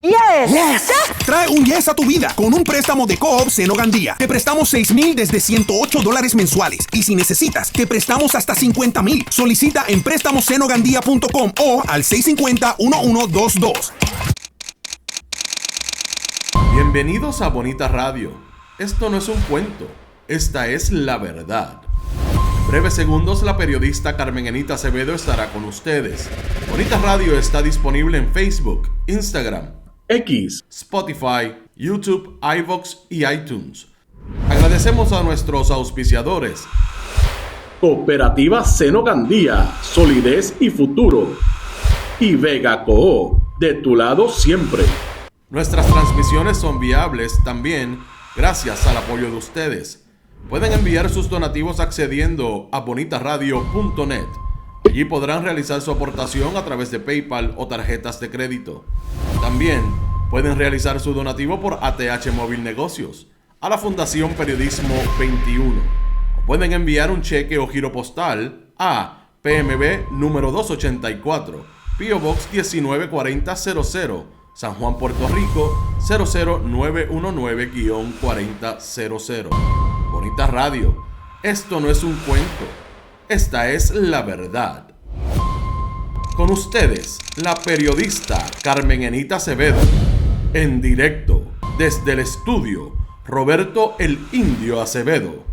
Yes. Yes. Trae un yes a tu vida con un préstamo de Co-op Seno Gandía. Te prestamos $6,000 desde $108 mensuales. Y si necesitas, te prestamos hasta $50,000. Solicita en préstamosenogandía.com o al 650-1122. Bienvenidos a Bonita Radio. Esto no es un cuento, esta es la verdad. En breves segundos, la periodista Carmen Enita Acevedo estará con ustedes. Bonita Radio está disponible en Facebook, Instagram, X, Spotify, YouTube, iVoox y iTunes. Agradecemos a nuestros auspiciadores. Cooperativa Seno Gandía, solidez y futuro. Y Vega Co, de tu lado siempre. Nuestras transmisiones son viables también gracias al apoyo de ustedes. Pueden enviar sus donativos accediendo a bonitaradio.net. Allí podrán realizar su aportación a través de PayPal o tarjetas de crédito. También pueden realizar su donativo por ATH Móvil Negocios a la Fundación Periodismo 21. O pueden enviar un cheque o giro postal a PMB número 284, P.O. Box 194000, San Juan, Puerto Rico 00919-4000. Bonita Radio, esto no es un cuento, esta es la verdad. Con ustedes, la periodista Carmen Enita Acevedo, en directo desde el estudio Roberto el Indio Acevedo.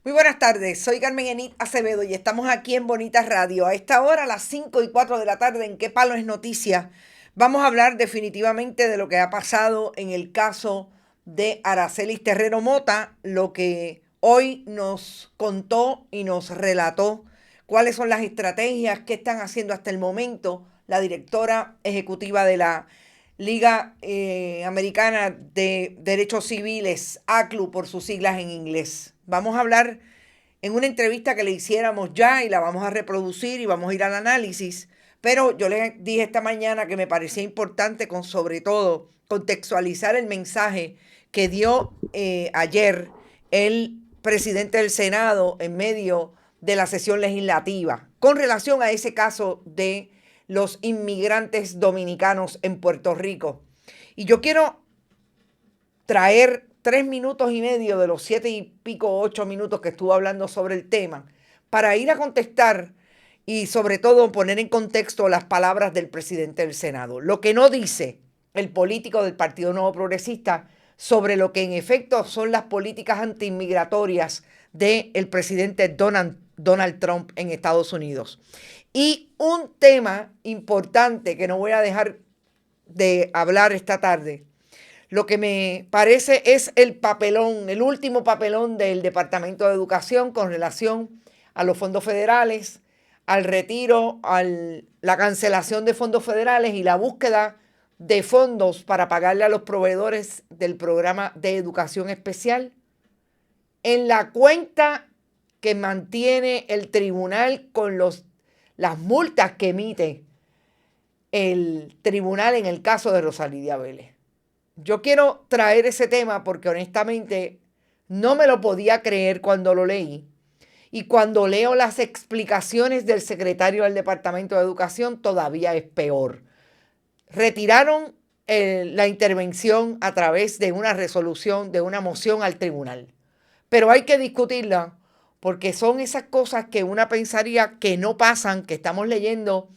Muy buenas tardes, soy Carmen Enita Acevedo y estamos aquí en Bonita Radio. A esta hora, a las 5:04 de la tarde, en ¿Qué Palo es Noticia? Vamos a hablar definitivamente de lo que ha pasado en el caso de Aracelis Terrero Mota, lo que hoy nos contó y nos relató cuáles son las estrategias que están haciendo hasta el momento la directora ejecutiva de la Liga Americana de Derechos Civiles, ACLU por sus siglas en inglés. Vamos a hablar en una entrevista que le hiciéramos ya y la vamos a reproducir y vamos a ir al análisis. Pero yo les dije esta mañana que me parecía importante, sobre todo, contextualizar el mensaje que dio ayer el presidente del Senado en medio de la sesión legislativa con relación a ese caso de los inmigrantes dominicanos en Puerto Rico. Y yo quiero traer 3 minutos y medio de los 7 y pico, 8 minutos que estuve hablando sobre el tema para ir a contestar y sobre todo poner en contexto las palabras del presidente del Senado. Lo que no dice el político del Partido Nuevo Progresista sobre lo que en efecto son las políticas antiinmigratorias del presidente Donald Trump en Estados Unidos. Y un tema importante que no voy a dejar de hablar esta tarde, lo que me parece es el papelón, el último papelón del Departamento de Educación con relación a los fondos federales, al retiro, la cancelación de fondos federales y la búsqueda de fondos para pagarle a los proveedores del programa de educación especial en la cuenta que mantiene el tribunal con las multas que emite el tribunal en el caso de Rosalía Vélez. Yo quiero traer ese tema porque honestamente no me lo podía creer cuando lo leí. Y cuando leo las explicaciones del secretario del Departamento de Educación, todavía es peor. Retiraron la intervención a través de una resolución, de una moción al tribunal. Pero hay que discutirla porque son esas cosas que una pensaría que no pasan, que estamos leyendo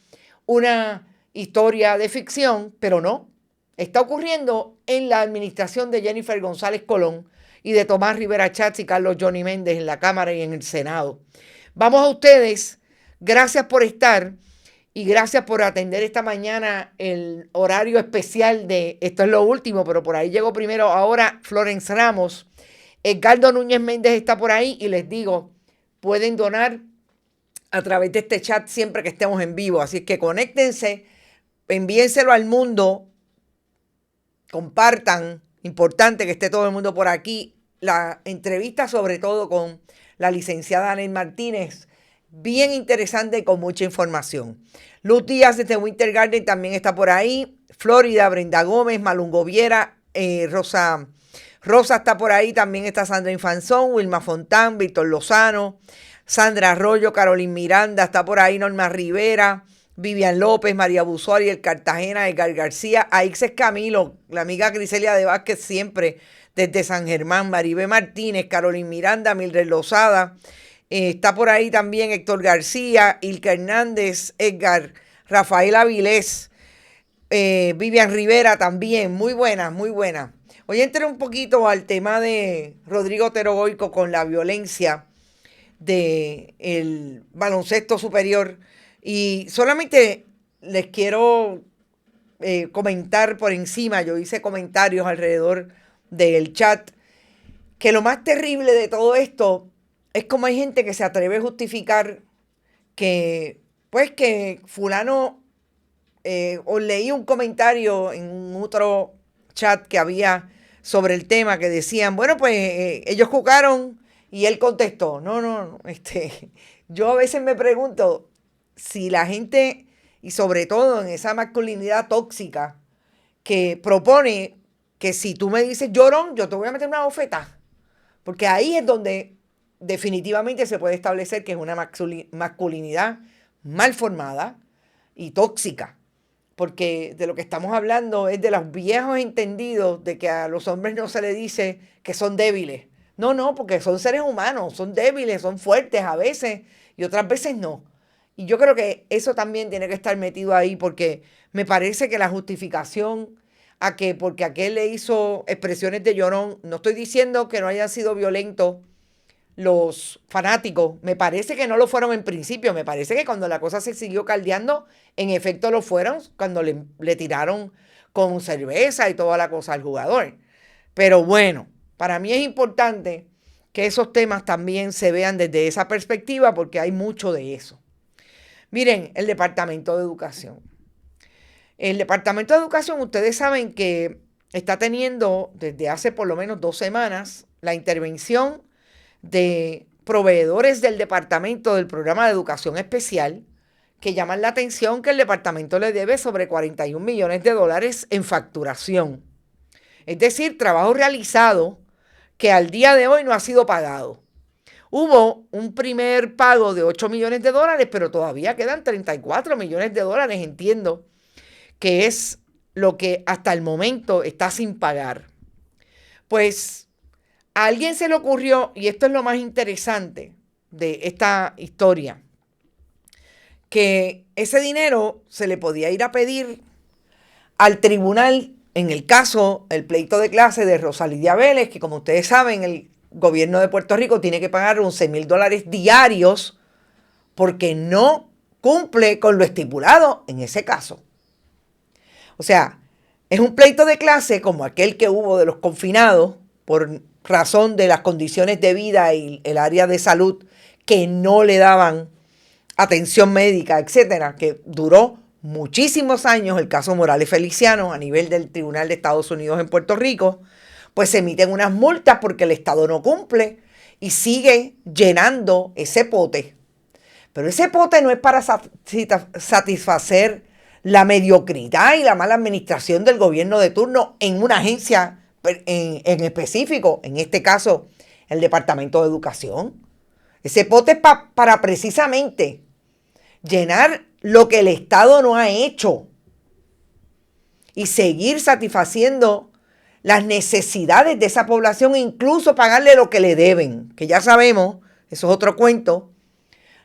una historia de ficción, pero no. Está ocurriendo en la administración de Jennifer González Colón y de Tomás Rivera Chatz y Carlos Johnny Méndez en la Cámara y en el Senado. Vamos a ustedes, gracias por estar y gracias por atender esta mañana el horario especial de Esto es lo Último, pero por ahí llegó primero ahora Florence Ramos. Edgardo Núñez Méndez está por ahí y les digo, pueden donar a través de este chat siempre que estemos en vivo, así es que conéctense, envíenselo al mundo, compartan, importante que esté todo el mundo por aquí. La entrevista sobre todo con la licenciada Anel Martínez, bien interesante y con mucha información. Luz Díaz desde Winter Garden también está por ahí. Florida, Brenda Gómez, Malungo Viera, Rosa está por ahí. También está Sandra Infanzón, Wilma Fontán, Víctor Lozano, Sandra Arroyo, Carolyn Miranda, está por ahí Norma Rivera, Vivian López, María Busuari, el Cartagena, Edgar García, Aixes Camilo, la amiga Griselia de Vázquez siempre, desde San Germán, Maribé Martínez, Carolina Miranda, Mildred Lozada, está por ahí también Héctor García, Ilka Hernández, Edgar, Rafael Avilés, Vivian Rivera también, muy buena, muy buena. Hoy entré un poquito al tema de Rodrigo Otero Goico con la violencia del baloncesto superior y solamente les quiero comentar por encima, yo hice comentarios alrededor del chat, que lo más terrible de todo esto es como hay gente que se atreve a justificar que, pues que fulano, os leí un comentario en un otro chat que había sobre el tema que decían, bueno, pues ellos jugaron y él contestó. No, yo a veces me pregunto si la gente, y sobre todo en esa masculinidad tóxica que propone que si tú me dices llorón, yo te voy a meter una bofeta. Porque ahí es donde definitivamente se puede establecer que es una masculinidad mal formada y tóxica. Porque de lo que estamos hablando es de los viejos entendidos de que a los hombres no se les dice que son débiles. No, porque son seres humanos, son débiles, son fuertes a veces y otras veces no. Y yo creo que eso también tiene que estar metido ahí porque me parece que la justificación a que porque aquel le hizo expresiones de llorón, no estoy diciendo que no hayan sido violentos los fanáticos, me parece que no lo fueron en principio, me parece que cuando la cosa se siguió caldeando, en efecto lo fueron cuando le tiraron con cerveza y toda la cosa al jugador. Pero bueno, para mí es importante que esos temas también se vean desde esa perspectiva porque hay mucho de eso. Miren, el Departamento de Educación. El Departamento de Educación, ustedes saben que está teniendo desde hace por lo menos 2 semanas la intervención de proveedores del departamento del programa de educación especial que llaman la atención que el departamento le debe sobre $41 millones en facturación. Es decir, trabajo realizado que al día de hoy no ha sido pagado. Hubo un primer pago de $8 millones, pero todavía quedan $34 millones, entiendo, que es lo que hasta el momento está sin pagar. Pues a alguien se le ocurrió, y esto es lo más interesante de esta historia, que ese dinero se le podía ir a pedir al tribunal, en el caso, el pleito de clase de Rosalidia Vélez, que como ustedes saben, el gobierno de Puerto Rico tiene que pagar $11,000 diarios porque no cumple con lo estipulado en ese caso. O sea, es un pleito de clase como aquel que hubo de los confinados por razón de las condiciones de vida y el área de salud que no le daban atención médica, etcétera, que duró muchísimos años, el caso Morales Feliciano a nivel del Tribunal de Estados Unidos en Puerto Rico, pues se emiten unas multas porque el Estado no cumple y sigue llenando ese pote. Pero ese pote no es para satisfacer la mediocridad y la mala administración del gobierno de turno en una agencia en específico, en este caso el Departamento de Educación. Ese pote es para precisamente llenar lo que el Estado no ha hecho y seguir satisfaciendo las necesidades de esa población, incluso pagarle lo que le deben, que ya sabemos, eso es otro cuento,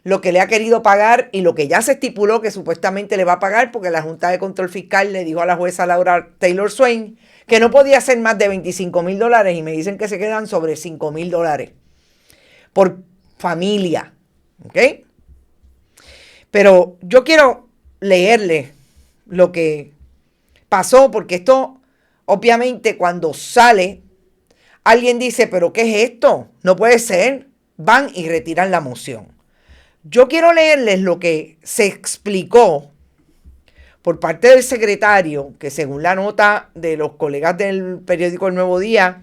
lo que le ha querido pagar y lo que ya se estipuló que supuestamente le va a pagar, porque la Junta de Control Fiscal le dijo a la jueza Laura Taylor Swain que no podía ser más de $25,000 y me dicen que se quedan sobre $5,000 por familia, ¿ok? Pero yo quiero leerle lo que pasó, porque esto, obviamente, cuando sale, alguien dice, ¿pero qué es esto? No puede ser. Van y retiran la moción. Yo quiero leerles lo que se explicó por parte del secretario, que según la nota de los colegas del periódico El Nuevo Día,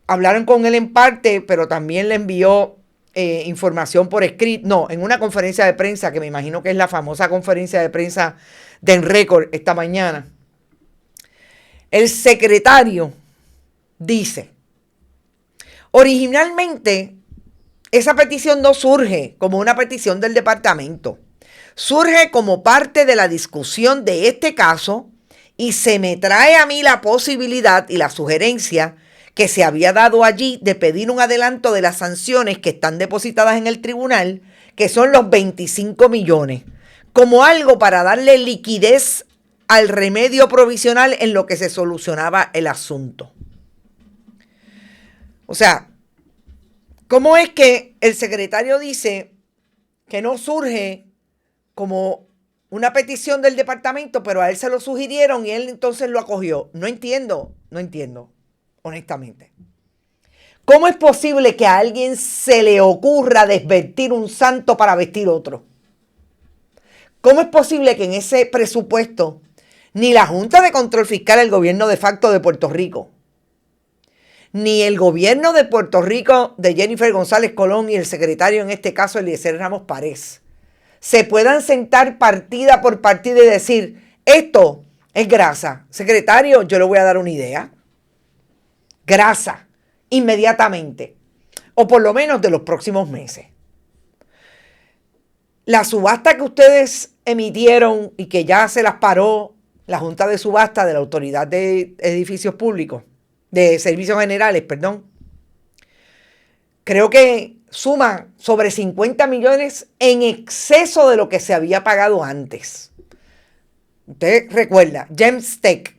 hablaron con él en parte, pero también le envió información por escrito, en una conferencia de prensa, que me imagino que es la famosa conferencia de prensa de Enrécord esta mañana. El secretario dice, originalmente esa petición no surge como una petición del departamento, surge como parte de la discusión de este caso y se me trae a mí la posibilidad y la sugerencia que se había dado allí de pedir un adelanto de las sanciones que están depositadas en el tribunal, que son los 25 millones, como algo para darle liquidez al remedio provisional en lo que se solucionaba el asunto. O sea, ¿cómo es que el secretario dice que no surge como una petición del departamento, pero a él se lo sugirieron y él entonces lo acogió? No entiendo, honestamente. ¿Cómo es posible que a alguien se le ocurra desvestir un santo para vestir otro? ¿Cómo es posible que en ese presupuesto ni la Junta de Control Fiscal del gobierno de facto de Puerto Rico, ni el gobierno de Puerto Rico de Jennifer González Colón y el secretario en este caso Eliezer Ramos Párez se puedan sentar partida por partida y decir, esto es grasa? Secretario, yo le voy a dar una idea. Grasa, inmediatamente, o por lo menos de los próximos meses. La subasta que ustedes emitieron y que ya se las paró la Junta de Subasta de la Autoridad de Edificios Públicos, de Servicios Generales, perdón, creo que suma sobre 50 millones en exceso de lo que se había pagado antes. Usted recuerda, GEMSTEC,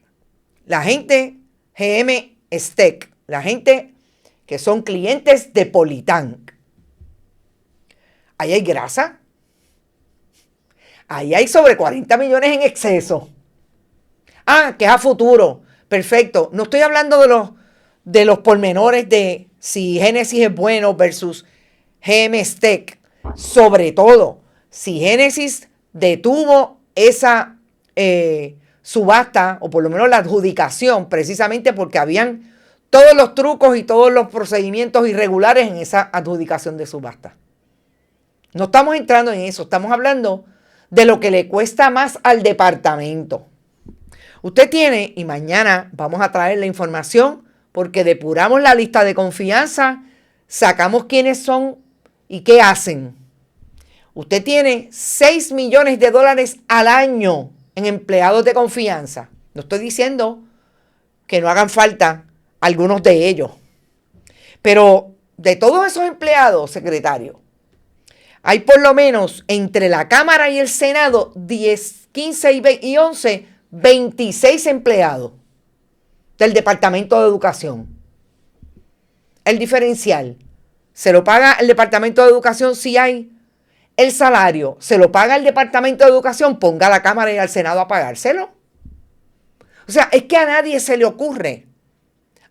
la gente GM-STEC, la gente que son clientes de Politank. Ahí hay grasa. Ahí hay sobre 40 millones en exceso. Ah, que es a futuro. Perfecto. No estoy hablando de los pormenores de si Génesis es bueno versus GM-STEC. Sobre todo, si Génesis detuvo esa subasta, o por lo menos la adjudicación, precisamente porque habían todos los trucos y todos los procedimientos irregulares en esa adjudicación de subasta. No estamos entrando en eso, estamos hablando de lo que le cuesta más al departamento. Usted tiene, y mañana vamos a traer la información, porque depuramos la lista de confianza, sacamos quiénes son y qué hacen. Usted tiene $6 millones al año en empleados de confianza. No estoy diciendo que no hagan falta algunos de ellos. Pero de todos esos empleados, secretario, hay por lo menos entre la Cámara y el Senado 10, 15 y 11, 26 empleados del Departamento de Educación. El diferencial se lo paga el Departamento de Educación si hay. El salario se lo paga el Departamento de Educación, ponga a la Cámara y al Senado a pagárselo. O sea, es que a nadie se le ocurre.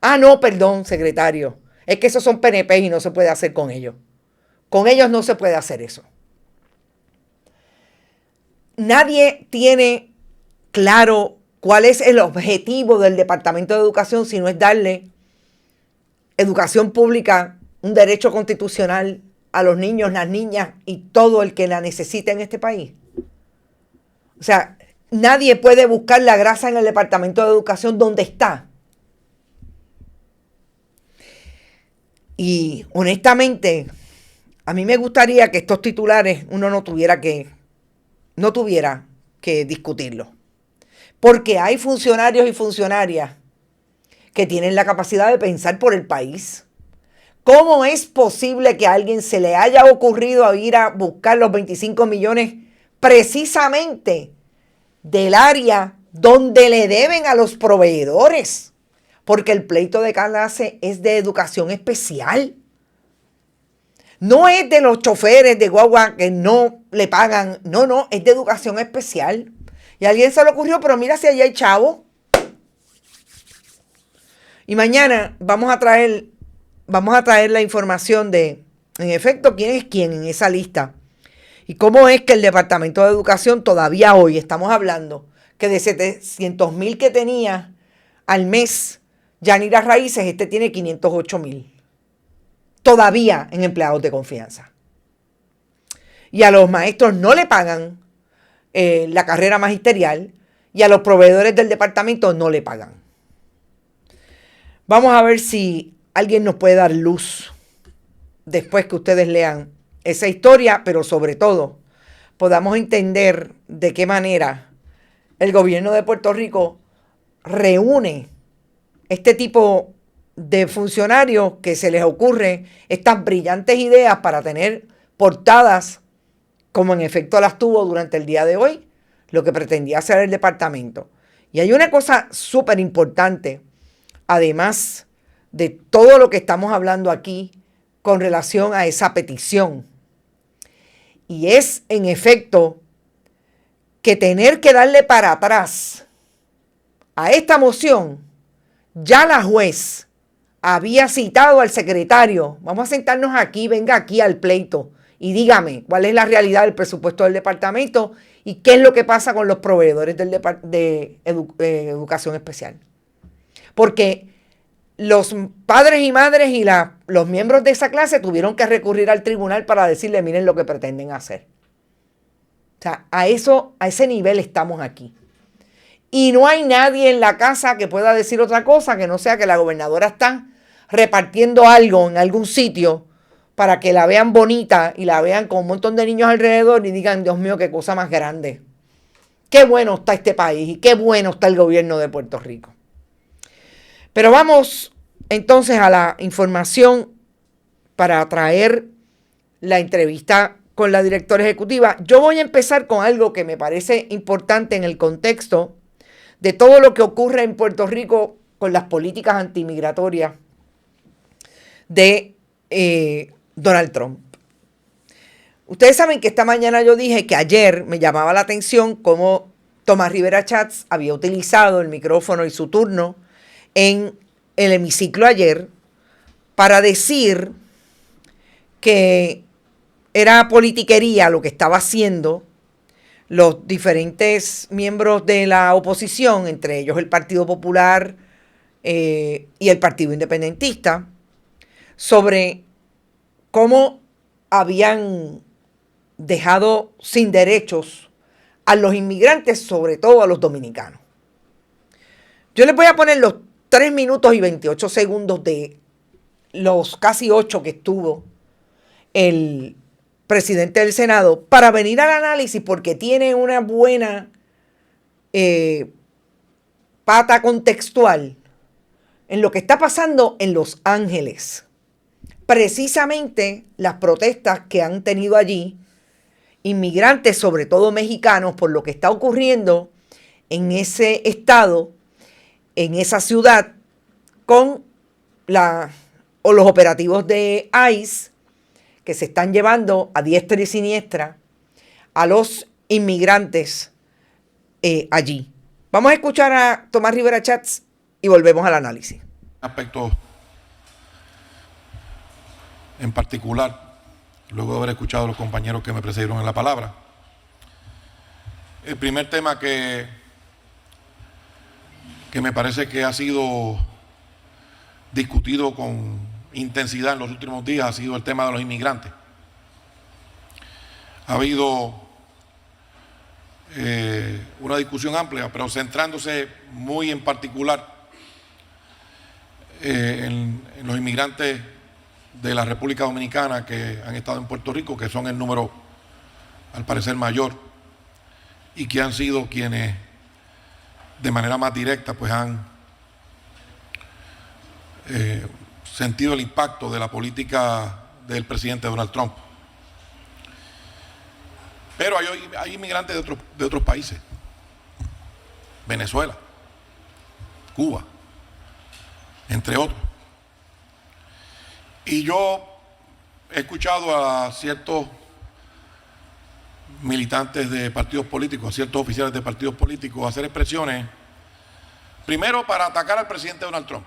Ah, no, perdón, secretario. Es que esos son PNP y no se puede hacer con ellos. Con ellos no se puede hacer eso. Nadie tiene claro cuál es el objetivo del Departamento de Educación si no es darle educación pública, un derecho constitucional a los niños, las niñas y todo el que la necesite en este país. O sea, nadie puede buscar la grasa en el Departamento de Educación donde está. Y honestamente, a mí me gustaría que estos titulares uno no tuviera que discutirlos. Porque hay funcionarios y funcionarias que tienen la capacidad de pensar por el país. ¿Cómo es posible que a alguien se le haya ocurrido ir a buscar los 25 millones precisamente del área donde le deben a los proveedores? Porque el pleito de clase es de educación especial. No es de los choferes de guagua que no le pagan. No, es de educación especial. Y a alguien se le ocurrió, pero mira si allá hay chavo. Y mañana vamos a traer la información de, en efecto, quién es quién en esa lista. Y cómo es que el Departamento de Educación todavía hoy, estamos hablando, que de 700,000 que tenía al mes Yanira Raíces, tiene 508,000. Todavía en empleados de confianza. Y a los maestros no le pagan la carrera magisterial y a los proveedores del departamento no le pagan. Vamos a ver si alguien nos puede dar luz después que ustedes lean esa historia, pero sobre todo podamos entender de qué manera el gobierno de Puerto Rico reúne este tipo de funcionarios que se les ocurre estas brillantes ideas para tener portadas como en efecto las tuvo durante el día de hoy, lo que pretendía hacer el departamento. Y hay una cosa súper importante, además de todo lo que estamos hablando aquí con relación a esa petición. Y es, en efecto, que tener que darle para atrás a esta moción, ya la juez había citado al secretario. Vamos a sentarnos aquí, venga aquí al pleito y dígame cuál es la realidad del presupuesto del departamento y qué es lo que pasa con los proveedores de educación especial. Porque los padres y madres y los miembros de esa clase tuvieron que recurrir al tribunal para decirle, miren lo que pretenden hacer. O sea, a ese nivel estamos aquí. Y no hay nadie en la casa que pueda decir otra cosa que no sea que la gobernadora está repartiendo algo en algún sitio para que la vean bonita y la vean con un montón de niños alrededor y digan, Dios mío, qué cosa más grande. Qué bueno está este país y qué bueno está el gobierno de Puerto Rico. Pero vamos entonces a la información para traer la entrevista con la directora ejecutiva. Yo voy a empezar con algo que me parece importante en el contexto de todo lo que ocurre en Puerto Rico con las políticas antimigratorias de Donald Trump. Ustedes saben que esta mañana yo dije que ayer me llamaba la atención cómo Tomás Rivera Chats había utilizado el micrófono y su turno en el hemiciclo ayer para decir que era politiquería lo que estaba haciendo los diferentes miembros de la oposición, entre ellos el Partido Popular y el Partido Independentista, sobre cómo habían dejado sin derechos a los inmigrantes, sobre todo a los dominicanos. Yo les voy a poner los 3 minutos y 28 segundos de los casi 8 que estuvo el presidente del Senado para venir al análisis porque tiene una buena pata contextual en lo que está pasando en Los Ángeles. Precisamente las protestas que han tenido allí inmigrantes, sobre todo mexicanos, por lo que está ocurriendo en ese estado, en esa ciudad, con los operativos de ICE que se están llevando a diestra y siniestra a los inmigrantes allí. Vamos a escuchar a Tomás Rivera Chats y volvemos al análisis. Aspecto en particular, luego de haber escuchado a los compañeros que me precedieron en la palabra. El primer tema que me parece que ha sido discutido con intensidad en los últimos días ha sido el tema de los inmigrantes. Ha habido una discusión amplia, pero centrándose muy en particular en los inmigrantes de la República Dominicana que han estado en Puerto Rico, que son el número al parecer mayor y que han sido quienes de manera más directa pues han sentido el impacto de la política del presidente Donald Trump. Pero hay inmigrantes de otros países, Venezuela, Cuba, entre otros. Y yo he escuchado a ciertos militantes de partidos políticos, a ciertos oficiales de partidos políticos hacer expresiones, primero para atacar al presidente Donald Trump.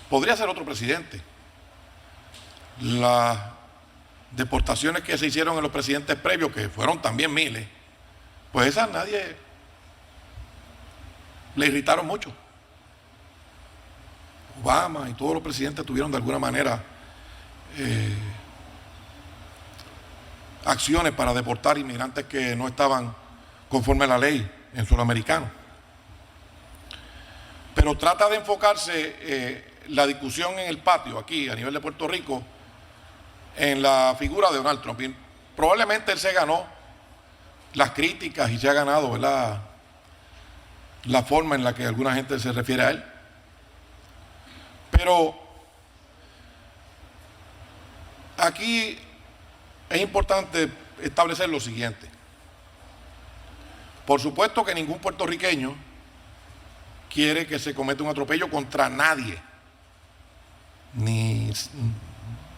Podría ser otro presidente. Las deportaciones que se hicieron en los presidentes previos, que fueron también miles, pues esas nadie le irritaron mucho. Obama y todos los presidentes tuvieron de alguna manera acciones para deportar inmigrantes que no estaban conforme a la ley en suelo americano. Pero trata de enfocarse la discusión en el patio aquí a nivel de Puerto Rico en la figura de Donald Trump. Y probablemente él se ganó las críticas y se ha ganado, ¿verdad?, la forma en la que alguna gente se refiere a él. Pero aquí es importante establecer lo siguiente. Por supuesto que ningún puertorriqueño quiere que se cometa un atropello contra nadie, ni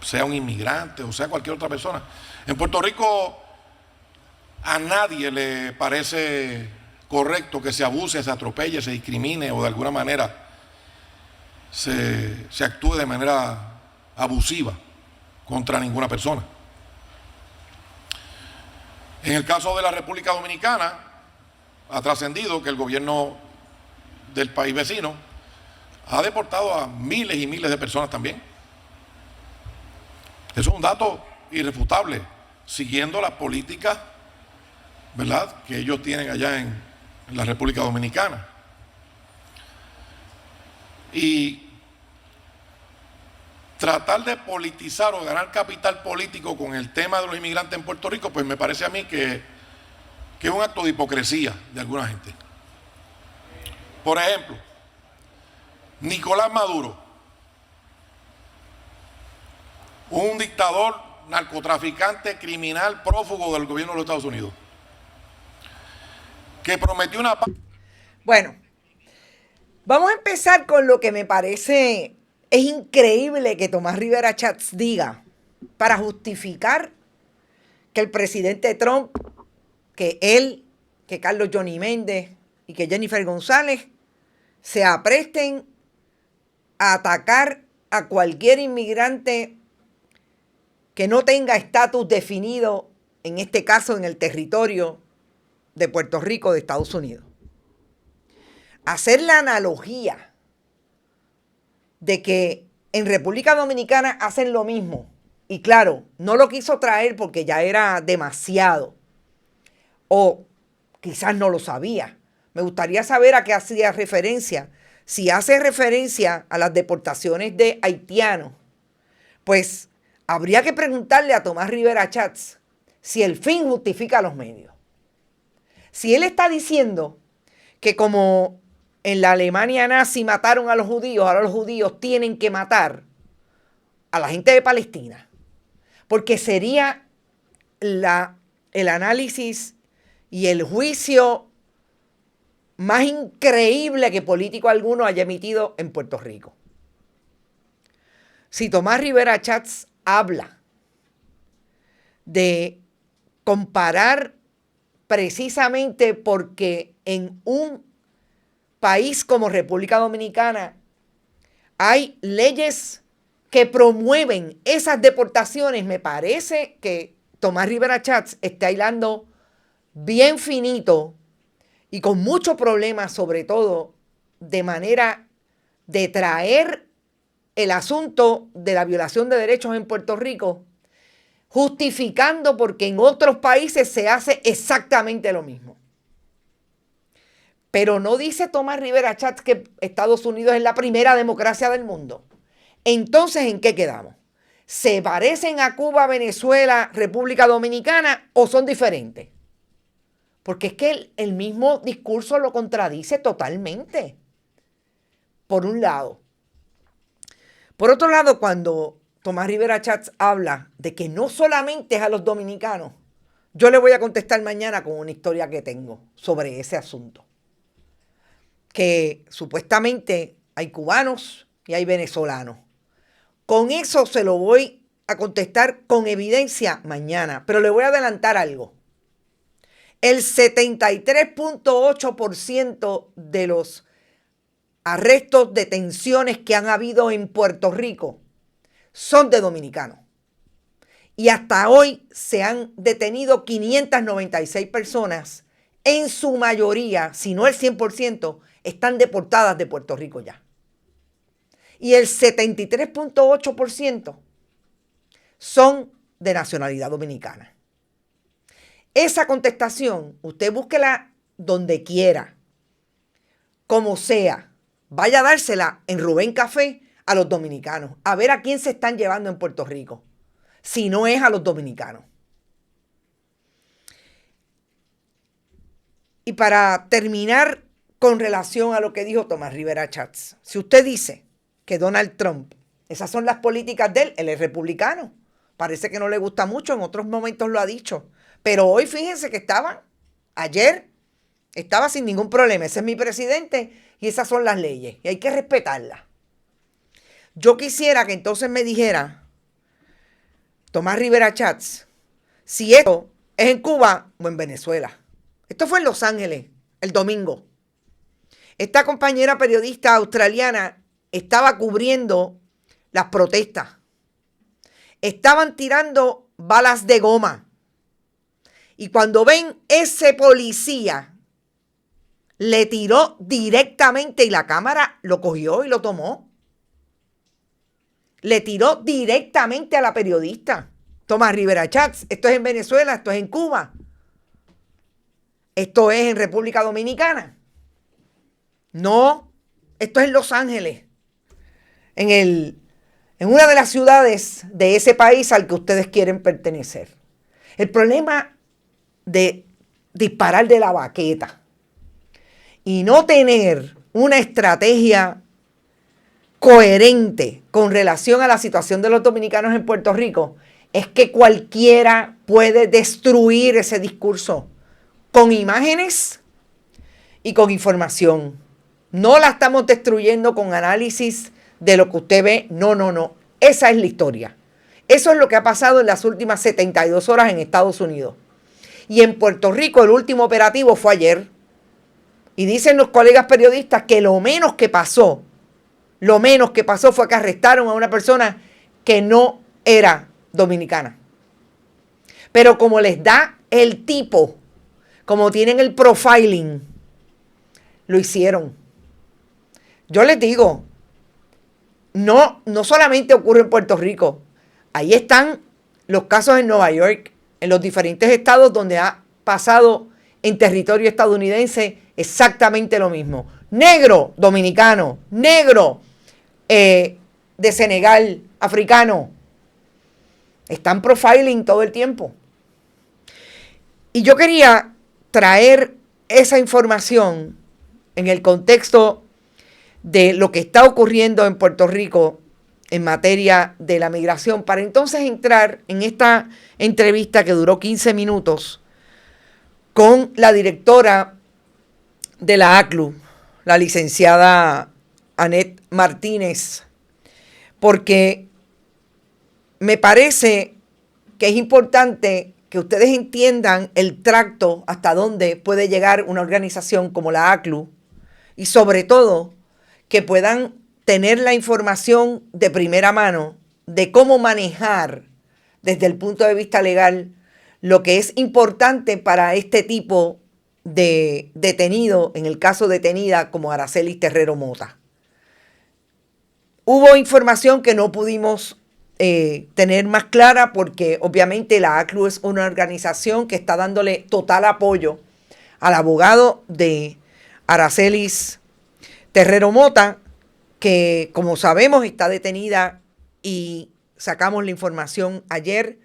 sea un inmigrante o sea cualquier otra persona. En Puerto Rico a nadie le parece correcto que se abuse, se atropelle, se discrimine o de alguna manera se actúe de manera abusiva contra ninguna persona. En el caso de la República Dominicana, ha trascendido que el gobierno del país vecino ha deportado a miles y miles de personas también. Eso es un dato irrefutable, siguiendo las políticas, ¿verdad?, que ellos tienen allá en la República Dominicana. Y tratar de politizar o ganar capital político con el tema de los inmigrantes en Puerto Rico, pues me parece a mí que es un acto de hipocresía de alguna gente. Por ejemplo, Nicolás Maduro, un dictador, narcotraficante, criminal, prófugo del gobierno de los Estados Unidos, que prometió una paz. Bueno, vamos a empezar con lo que me parece es increíble que Tomás Rivera Chats diga para justificar que el presidente Trump, que él, que Carlos Johnny Méndez y que Jennifer González se apresten a atacar a cualquier inmigrante que no tenga estatus definido, en este caso en el territorio de Puerto Rico, de Estados Unidos. Hacer la analogía de que en República Dominicana hacen lo mismo. Y claro, no lo quiso traer porque ya era demasiado. O quizás no lo sabía. Me gustaría saber a qué hacía referencia. Si hace referencia a las deportaciones de haitianos, pues habría que preguntarle a Tomás Rivera Chats si el fin justifica los medios. Si él está diciendo que como en la Alemania nazi mataron a los judíos, ahora los judíos tienen que matar a la gente de Palestina, porque sería el análisis y el juicio más increíble que político alguno haya emitido en Puerto Rico. Si Tomás Rivera Chats habla de comparar precisamente porque en un país como República Dominicana hay leyes que promueven esas deportaciones, me parece que Tomás Rivera Chats está hilando bien finito y con muchos problemas, sobre todo de manera de traer el asunto de la violación de derechos en Puerto Rico, justificando porque en otros países se hace exactamente lo mismo. Pero no dice Tomás Rivera Chats que Estados Unidos es la primera democracia del mundo. Entonces, ¿en qué quedamos? ¿Se parecen a Cuba, Venezuela, República Dominicana o son diferentes? Porque es que el mismo discurso lo contradice totalmente. Por un lado. Por otro lado, cuando Tomás Rivera Chats habla de que no solamente es a los dominicanos, yo le voy a contestar mañana con una historia que tengo sobre ese asunto. Que supuestamente hay cubanos y hay venezolanos. Con eso se lo voy a contestar con evidencia mañana, pero le voy a adelantar algo. El 73.8% de los arrestos, detenciones que han habido en Puerto Rico son de dominicanos. Y hasta hoy se han detenido 596 personas. En su mayoría, si no el 100%, están deportadas de Puerto Rico ya. Y el 73.8% son de nacionalidad dominicana. Esa contestación, usted búsquela donde quiera, como sea. Vaya a dársela en Rubén Café a los dominicanos, a ver a quién se están llevando en Puerto Rico. si no es a los dominicanos. Y para terminar con relación a lo que dijo Tomás Rivera Chats, si usted dice que Donald Trump, esas son las políticas de él, él es republicano, parece que no le gusta mucho, en otros momentos lo ha dicho, pero hoy fíjense que ayer estaba sin ningún problema, ese es mi presidente y esas son las leyes y hay que respetarlas. Yo quisiera que entonces me dijera Tomás Rivera Chats si esto es en Cuba o en Venezuela. Esto fue en Los Ángeles el domingo. Esta compañera periodista australiana estaba cubriendo las protestas. Estaban tirando balas de goma. Y cuando ven ese policía, le tiró directamente y la cámara lo cogió y lo tomó. Le tiró directamente a la periodista. Tomás Rivera Chats, esto es en Venezuela, esto es en Cuba. Esto es en República Dominicana. No, esto es en Los Ángeles. En una de las ciudades de ese país al que ustedes quieren pertenecer. El problema de disparar de la baqueta y no tener una estrategia coherente con relación a la situación de los dominicanos en Puerto Rico es que cualquiera puede destruir ese discurso con imágenes y con información. No la estamos destruyendo con análisis de lo que usted ve. No. Esa es la historia. Eso es lo que ha pasado en las últimas 72 horas en Estados Unidos. Y en Puerto Rico el último operativo fue ayer. Y dicen los colegas periodistas que lo menos que pasó fue que arrestaron a una persona que no era dominicana. Pero como les da el tipo, como tienen el profiling, lo hicieron. Yo les digo, no solamente ocurre en Puerto Rico. Ahí están los casos en Nueva York, en los diferentes estados donde ha pasado en territorio estadounidense exactamente lo mismo. Negro, dominicano, negro, de Senegal, africano. Están profiling todo el tiempo. Y yo quería traer esa información en el contexto de lo que está ocurriendo en Puerto Rico en materia de la migración, para entonces entrar en esta entrevista que duró 15 minutos con la directora de la ACLU, la licenciada Annette Martínez, porque me parece que es importante que ustedes entiendan el tracto hasta dónde puede llegar una organización como la ACLU y sobre todo que puedan tener la información de primera mano de cómo manejar desde el punto de vista legal lo que es importante para este tipo de detenido, en el caso detenida como Aracelis Terrero Mota. Hubo información que no pudimos tener más clara porque obviamente la ACLU es una organización que está dándole total apoyo al abogado de Aracelis Terrero Mota, que como sabemos está detenida y sacamos la información ayer,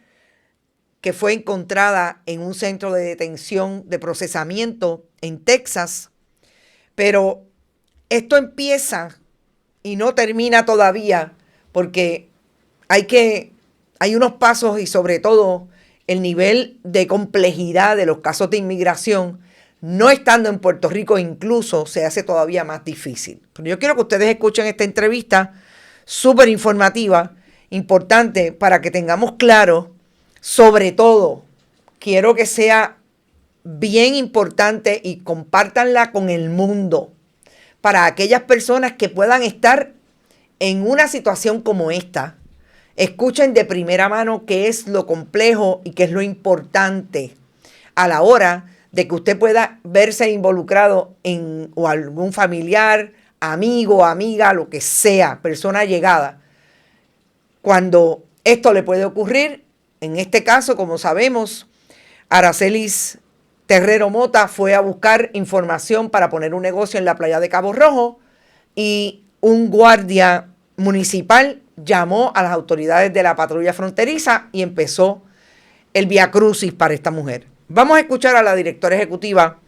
que fue encontrada en un centro de detención de procesamiento en Texas. Pero esto empieza y no termina todavía porque hay unos pasos y sobre todo el nivel de complejidad de los casos de inmigración, no estando en Puerto Rico incluso se hace todavía más difícil. Pero yo quiero que ustedes escuchen esta entrevista súper informativa, importante para que tengamos claro. Sobre todo, quiero que sea bien importante y compártanla con el mundo para aquellas personas que puedan estar en una situación como esta. Escuchen de primera mano qué es lo complejo y qué es lo importante a la hora de que usted pueda verse involucrado en o algún familiar, amigo, amiga, lo que sea, persona allegada. Cuando esto le puede ocurrir, en este caso, como sabemos, Aracelis Terrero Mota fue a buscar información para poner un negocio en la playa de Cabo Rojo y un guardia municipal llamó a las autoridades de la patrulla fronteriza y empezó el viacrucis para esta mujer. Vamos a escuchar a la directora ejecutiva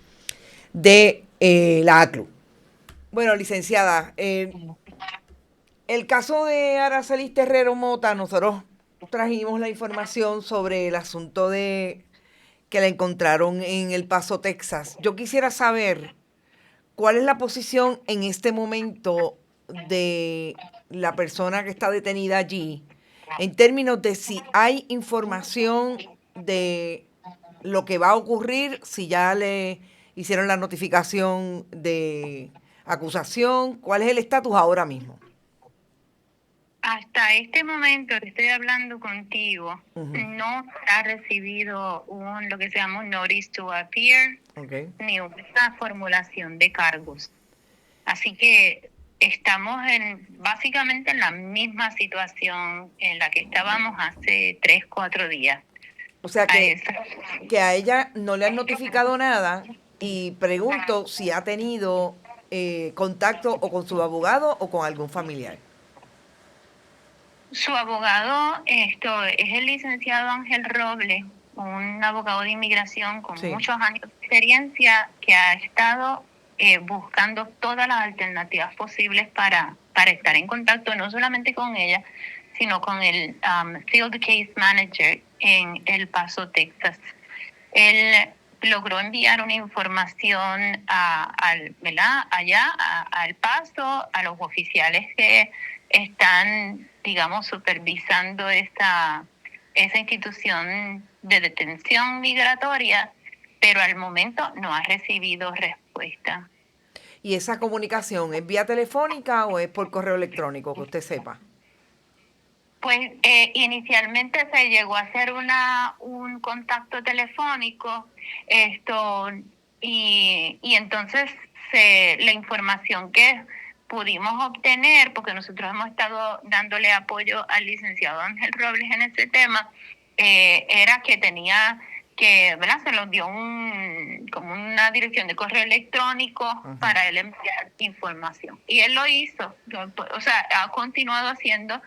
de la ACLU. Bueno, licenciada, el caso de Aracelis Terrero Mota, nosotros trajimos la información sobre el asunto de que la encontraron en El Paso, Texas. Yo quisiera saber cuál es la posición en este momento de la persona que está detenida allí, en términos de si hay información de lo que va a ocurrir, si ya le hicieron la notificación de acusación, cuál es el estatus ahora mismo. Hasta este momento que estoy hablando contigo, no ha recibido lo que se llama un notice to appear, ni una formulación de cargos. Así que estamos básicamente en la misma situación en la que estábamos hace 3-4 días. O sea que a ella no le han notificado nada, y pregunto si ha tenido contacto o con su abogado o con algún familiar. Su abogado es el licenciado Ángel Robles, un abogado de inmigración con muchos años de experiencia que ha estado buscando todas las alternativas posibles para estar en contacto no solamente con ella, sino con el Field Case Manager en El Paso, Texas. Él logró enviar una información allá al Paso, a los oficiales que están, digamos, supervisando esa institución de detención migratoria, pero al momento no ha recibido respuesta. ¿Y esa comunicación es vía telefónica o es por correo electrónico, que usted sepa? Pues inicialmente se llegó a hacer un contacto telefónico, y entonces la información que pudimos obtener, porque nosotros hemos estado dándole apoyo al licenciado Ángel Robles en ese tema, era que tenía que, ¿verdad? Se nos dio como una dirección de correo electrónico para él enviar información. Y él lo hizo, o sea, ha continuado haciendo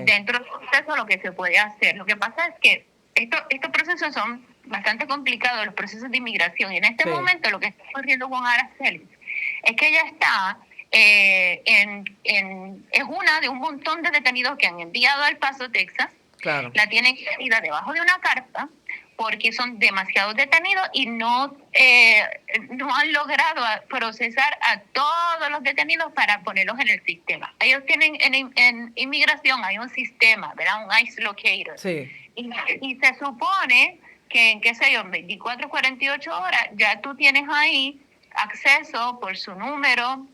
dentro del proceso lo que se puede hacer. Lo que pasa es que estos procesos son bastante complicados, los procesos de inmigración. Y en este momento lo que está ocurriendo con Aracelis es que ella está es una de un montón de detenidos que han enviado al Paso, Texas. Claro. La tienen metida debajo de una carpa porque son demasiados detenidos y no han logrado procesar a todos los detenidos para ponerlos en el sistema. Ellos tienen en inmigración hay un sistema, ¿verdad? Un ICE locator. Sí. Y se supone que en, qué sé yo, 24, 48 horas ya tú tienes ahí acceso por su número,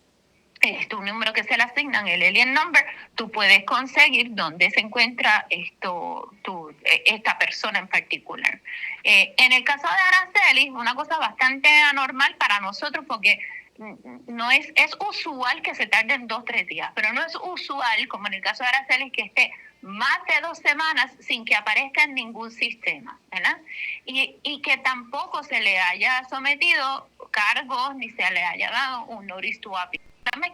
un número que se le asignan, el alien number, tú puedes conseguir dónde se encuentra esta persona en particular. En el caso de Aracelis, una cosa bastante anormal para nosotros, porque no es usual que se tarden 2-3 días, pero no es usual, como en el caso de Aracelis, que esté más de 2 semanas sin que aparezca en ningún sistema, ¿verdad? Y que tampoco se le haya sometido cargos ni se le haya dado un notice to appear.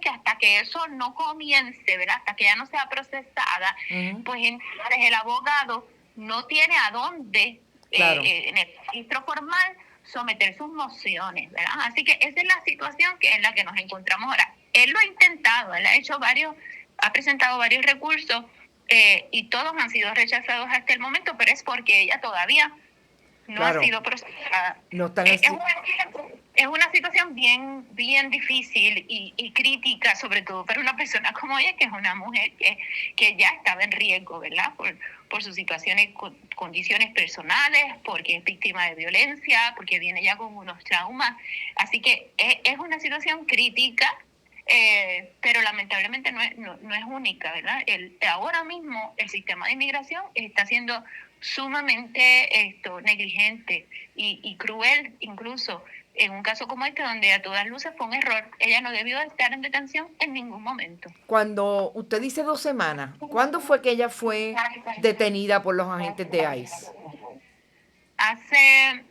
Que hasta que eso no comience, ¿verdad? Hasta que ya no sea procesada, pues entonces el abogado no tiene a dónde en el registro formal someter sus mociones, ¿verdad? Así que esa es la situación en la que nos encontramos ahora. Él lo ha intentado, él ha presentado varios recursos y todos han sido rechazados hasta el momento, pero es porque ella todavía no ha sido procesada. No están es una situación bien difícil y crítica, sobre todo para una persona como ella, que es una mujer que ya estaba en riesgo, ¿verdad? Por sus situaciones, condiciones personales, porque es víctima de violencia, porque viene ya con unos traumas. Así que es una situación crítica, pero lamentablemente no es única, ¿verdad? Ahora mismo el sistema de inmigración está siendo sumamente negligente y cruel, incluso en un caso como este, donde a todas luces fue un error. Ella no debió de estar en detención en ningún momento. Cuando usted dice 2 semanas, ¿cuándo fue que ella fue detenida por los agentes de ICE? Hace,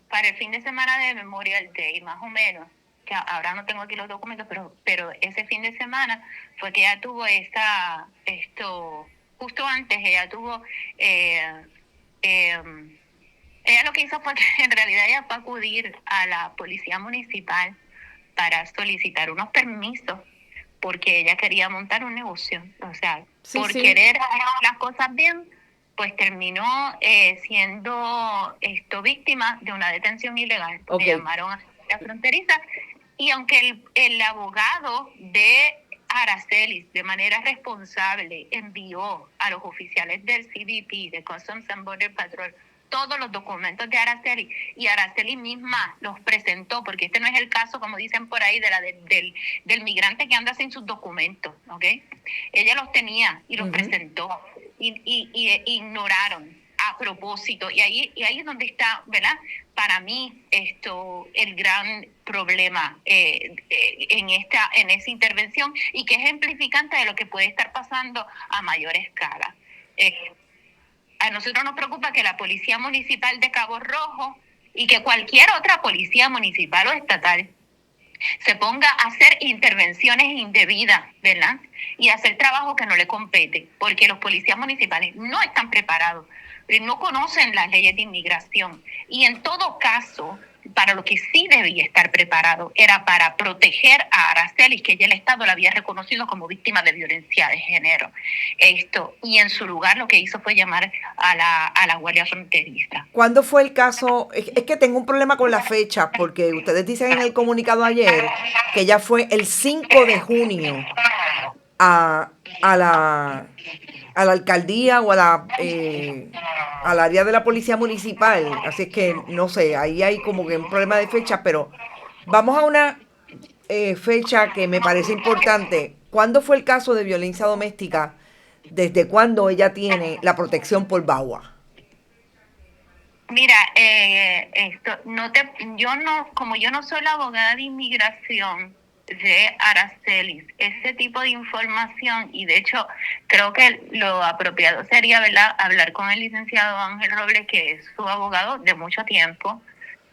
para el fin de semana de Memorial Day, más o menos, que ahora no tengo aquí los documentos, pero ese fin de semana fue que ella tuvo justo antes ella tuvo, ella lo que hizo fue que en realidad ella fue a acudir a la policía municipal para solicitar unos permisos porque ella quería montar un negocio, o sea, querer hacer las cosas bien, pues terminó siendo víctima de una detención ilegal. Le llamaron a la fronteriza y aunque el abogado de Aracelis de manera responsable envió a los oficiales del CBP, de Customs and Border Patrol, todos los documentos de Araceli, y Araceli misma los presentó, porque este no es el caso, como dicen por ahí, del migrante que anda sin sus documentos, ¿ok? Ella los tenía y los presentó, y ignoraron a propósito, y ahí es donde está, ¿verdad? Para mí, el gran problema en esa intervención, y que es ejemplificante de lo que puede estar pasando a mayor escala. A nosotros nos preocupa que la Policía Municipal de Cabo Rojo y que cualquier otra policía municipal o estatal se ponga a hacer intervenciones indebidas, ¿verdad? Y hacer trabajo que no le compete, porque los policías municipales no están preparados, no conocen las leyes de inmigración. Y en todo caso, para lo que sí debía estar preparado era para proteger a Aracelis, que ya el Estado la había reconocido como víctima de violencia de género. Y en su lugar lo que hizo fue llamar a la Guardia Fronteriza. ¿Cuándo fue el caso? Es que tengo un problema con la fecha, porque ustedes dicen en el comunicado ayer que ya fue el 5 de junio a la alcaldía o al área de la policía municipal. Así es que no sé, ahí hay como que un problema de fecha, pero vamos a una fecha que me parece importante. ¿Cuándo fue el caso de violencia doméstica? ¿Desde cuándo ella tiene la protección por VAWA? Mira, como yo no soy la abogada de inmigración de Aracelis, ese tipo de información, y de hecho creo que lo apropiado sería, ¿verdad?, hablar con el licenciado Ángel Robles, que es su abogado de mucho tiempo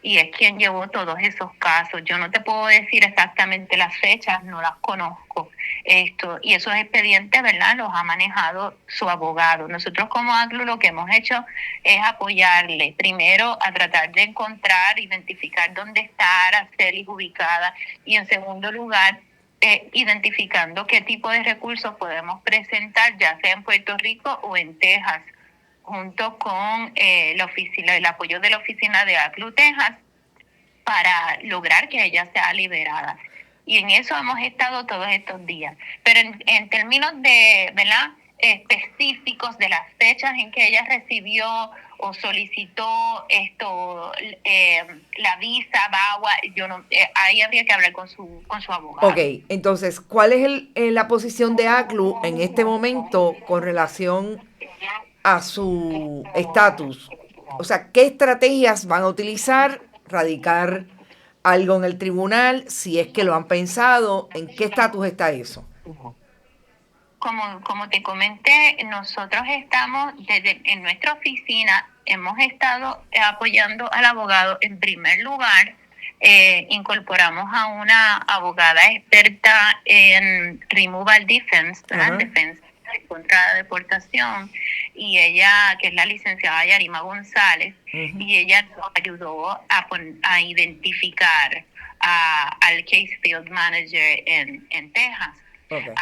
y es quien llevó todos esos casos. Yo no te puedo decir exactamente las fechas, no las conozco. Y esos expedientes, ¿verdad?, los ha manejado su abogado. Nosotros como ACLU lo que hemos hecho es apoyarle primero a tratar de encontrar, identificar dónde está Aracelis ubicada, y en segundo lugar identificando qué tipo de recursos podemos presentar, ya sea en Puerto Rico o en Texas, junto con el apoyo de la oficina de ACLU Texas, para lograr que ella sea liberada. Y en eso hemos estado todos estos días. Pero en términos de, ¿verdad?, específicos de las fechas en que ella recibió o solicitó la visa, VAWA, ahí habría que hablar con su abogado. Ok, entonces, ¿cuál es la posición de ACLU en este momento con relación a su estatus? O sea, ¿qué estrategias van a utilizar? ¿Radicar algo en el tribunal? Si es que lo han pensado, ¿en qué estatus está eso? Como te comenté, nosotros estamos en nuestra oficina, hemos estado apoyando al abogado. En primer lugar, incorporamos a una abogada experta en removal defense, defensa contra la deportación, y ella, que es la licenciada Yarima González, y ella nos ayudó a identificar al Case Field Manager en Texas. Okay.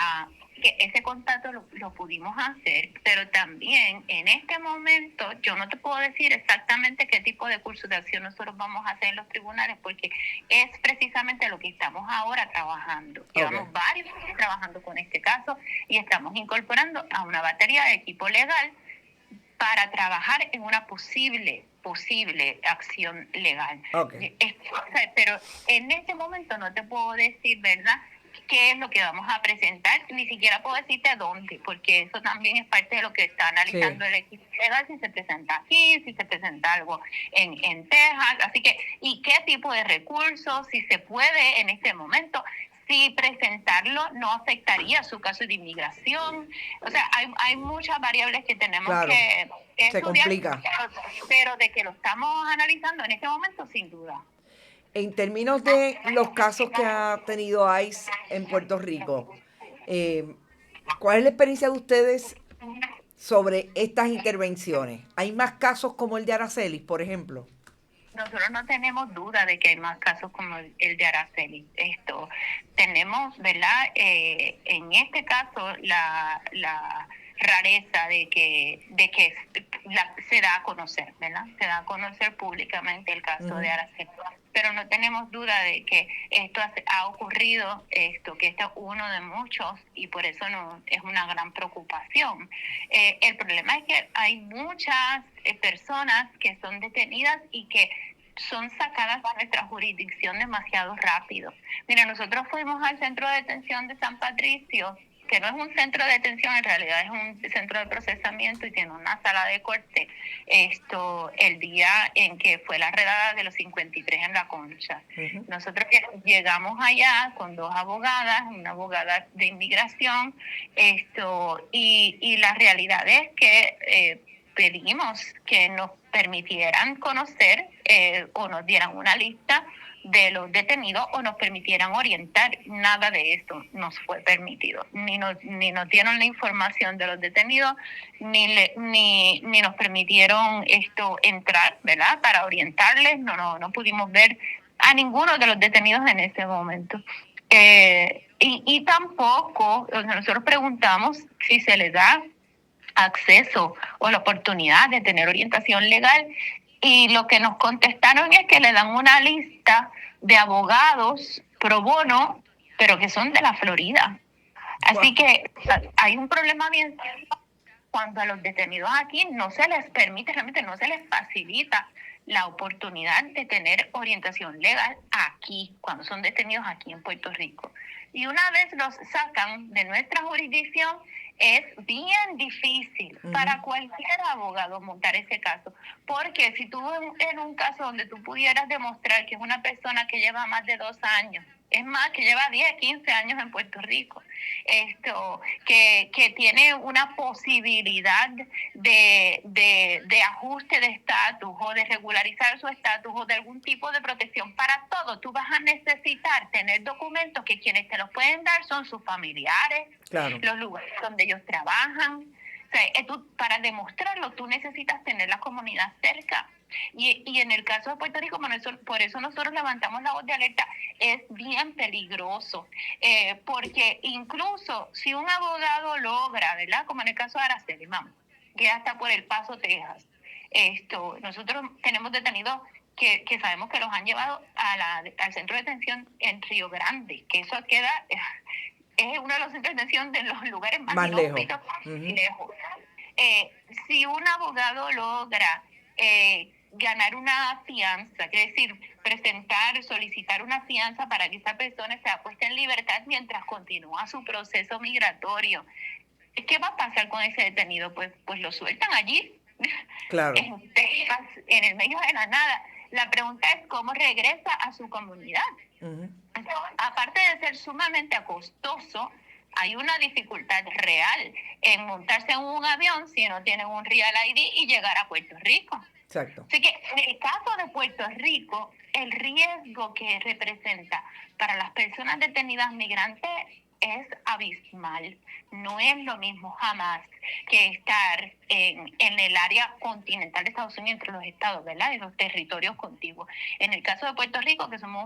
Que ese contacto lo pudimos hacer, pero también en este momento yo no te puedo decir exactamente qué tipo de curso de acción nosotros vamos a hacer en los tribunales, porque es precisamente lo que estamos ahora trabajando. Okay. Llevamos varios años trabajando con este caso y estamos incorporando a una batería de equipo legal para trabajar en una posible acción legal. Okay. Pero en este momento no te puedo decir, ¿verdad?, qué es lo que vamos a presentar, ni siquiera puedo decirte dónde, porque eso también es parte de lo que está analizando el equipo legal, si se presenta aquí, si se presenta algo en Texas, así que, y qué tipo de recursos, si se puede en este momento, si presentarlo no afectaría su caso de inmigración. O sea, hay muchas variables que tenemos que estudiar, se complica. Pero de que lo estamos analizando en este momento, sin duda. En términos de los casos que ha tenido ICE en Puerto Rico, ¿cuál es la experiencia de ustedes sobre estas intervenciones? ¿Hay más casos como el de Araceli, por ejemplo? Nosotros no tenemos duda de que hay más casos como el de Araceli. Tenemos, ¿verdad? En este caso, la rareza de que se da a conocer, ¿verdad? Se da a conocer públicamente el caso de Araceli. Pero no tenemos duda de que esto ha ocurrido, que este es uno de muchos, y por eso no es una gran preocupación. El problema es que hay muchas personas que son detenidas y que son sacadas de nuestra jurisdicción demasiado rápido. Mira, nosotros fuimos al centro de detención de San Patricio, que no es un centro de detención, en realidad es un centro de procesamiento y tiene una sala de corte, el día en que fue la redada de los 53 en La Concha. Uh-huh. Nosotros llegamos allá con dos abogadas, una abogada de inmigración, y la realidad es que pedimos que nos permitieran conocer o nos dieran una lista de los detenidos o nos permitieran orientar. Nada de esto nos fue permitido. Ni nos dieron la información de los detenidos, ni nos permitieron entrar, ¿verdad? Para orientarles. No pudimos ver a ninguno de los detenidos en ese momento. Y tampoco, nosotros preguntamos si se les da acceso o la oportunidad de tener orientación legal, y lo que nos contestaron es que le dan una lista de abogados pro bono, pero que son de la Florida. Así que hay un problema bien serio cuando a los detenidos aquí no se les permite, realmente no se les facilita la oportunidad de tener orientación legal aquí, cuando son detenidos aquí en Puerto Rico. Y una vez los sacan de nuestra jurisdicción, es bien difícil para cualquier abogado montar ese caso, porque si tú en un caso donde tú pudieras demostrar que es una persona que lleva más de 2 años, es más, que lleva 10, 15 años en Puerto Rico, que tiene una posibilidad de ajuste de estatus o de regularizar su estatus o de algún tipo de protección, para todo tú vas a necesitar tener documentos que quienes te los pueden dar son sus familiares, claro, los lugares donde ellos trabajan. O sea, para demostrarlo tú necesitas tener la comunidad cerca. Y en el caso de Puerto Rico, por eso nosotros levantamos la voz de alerta, es bien peligroso, porque incluso si un abogado logra, ¿verdad? Como en el caso de Araceli, vamos, que hasta por El Paso, Texas, nosotros tenemos detenidos que sabemos que los han llevado al centro de detención en Río Grande, que eso queda, es uno de los centros de detención de los lugares más lejos. Si un abogado logra ganar una fianza, es decir, solicitar una fianza para que esa persona sea puesta en libertad mientras continúa su proceso migratorio, ¿qué va a pasar con ese detenido? Pues lo sueltan allí, claro, en Texas, en el medio de la nada. La pregunta es cómo regresa a su comunidad. Uh-huh. Aparte de ser sumamente costoso, hay una dificultad real en montarse en un avión si no tienen un Real ID y llegar a Puerto Rico. Exacto. Así que en el caso de Puerto Rico, el riesgo que representa para las personas detenidas migrantes es abismal. No es lo mismo jamás que estar en el área continental de Estados Unidos, entre los estados, ¿verdad? De los territorios contiguos. En el caso de Puerto Rico, que somos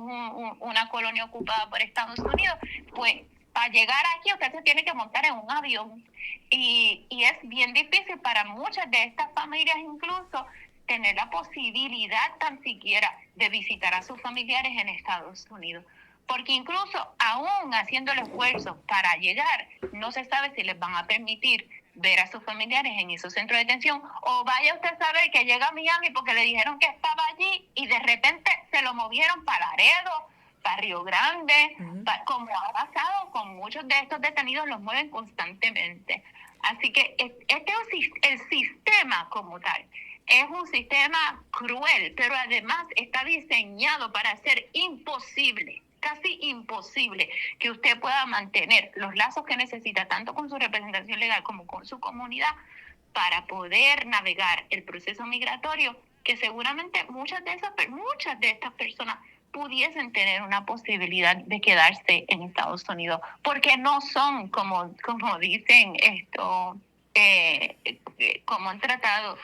una colonia ocupada por Estados Unidos, pues para llegar aquí usted se tiene que montar en un avión. Y es bien difícil para muchas de estas familias incluso tener la posibilidad tan siquiera de visitar a sus familiares en Estados Unidos. Porque incluso aún haciendo el esfuerzo para llegar, no se sabe si les van a permitir ver a sus familiares en esos centros de detención, o vaya usted a saber que llega a Miami porque le dijeron que estaba allí y de repente se lo movieron para Laredo, para Río Grande, como ha pasado con muchos de estos detenidos, los mueven constantemente. Así que el sistema como tal es un sistema cruel, pero además está diseñado para ser imposible, casi imposible, que usted pueda mantener los lazos que necesita, tanto con su representación legal como con su comunidad, para poder navegar el proceso migratorio, que seguramente muchas de estas personas pudiesen tener una posibilidad de quedarse en Estados Unidos, porque no son, como dicen como han tratado,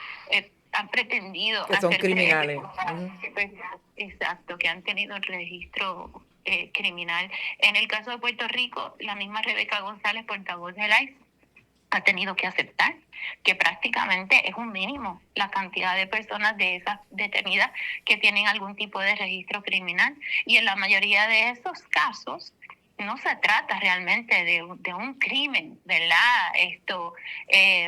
han pretendido que son hacer criminales. Exacto, que han tenido el registro criminal. En el caso de Puerto Rico, la misma Rebeca González, portavoz del ICE, ha tenido que aceptar que prácticamente es un mínimo la cantidad de personas de esas detenidas que tienen algún tipo de registro criminal, y en la mayoría de esos casos no se trata realmente de un crimen, ¿verdad?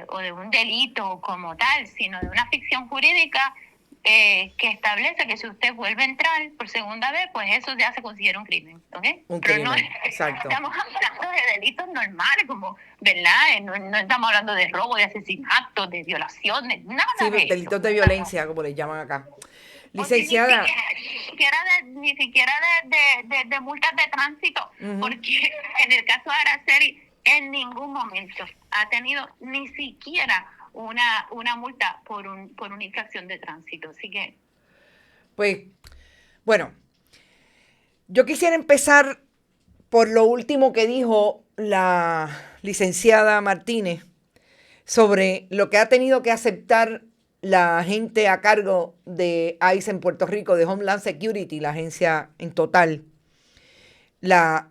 O de un delito como tal, sino de una ficción jurídica que establece que si usted vuelve a entrar por segunda vez, pues eso ya se considera un crimen, ¿ok? Un Pero crimen, no exacto. estamos hablando de delitos normales, como, ¿verdad? No estamos hablando de robo, de asesinato, de violaciones, nada Sí, de eso. delitos de violencia, como les llaman acá. Licenciada. Ni siquiera de multas de tránsito, porque en el caso de Araceli, en ningún momento ha tenido ni siquiera una multa por una infracción de tránsito. Así que... Pues, bueno, yo quisiera empezar por lo último que dijo la licenciada Martínez sobre lo que ha tenido que aceptar la gente a cargo de ICE en Puerto Rico, de Homeland Security, la agencia en total, la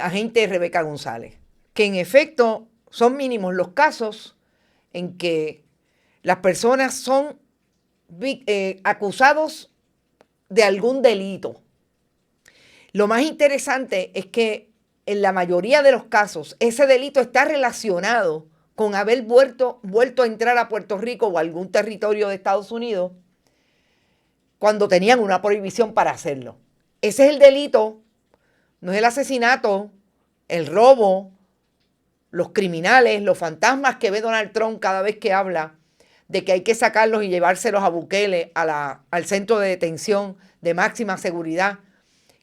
agente Rebeca González, que en efecto son mínimos los casos en que las personas son acusados de algún delito. Lo más interesante es que en la mayoría de los casos ese delito está relacionado con haber vuelto a entrar a Puerto Rico o a algún territorio de Estados Unidos cuando tenían una prohibición para hacerlo. Ese es el delito, no es el asesinato, el robo, los criminales, los fantasmas que ve Donald Trump cada vez que habla de que hay que sacarlos y llevárselos a Bukele al centro de detención de máxima seguridad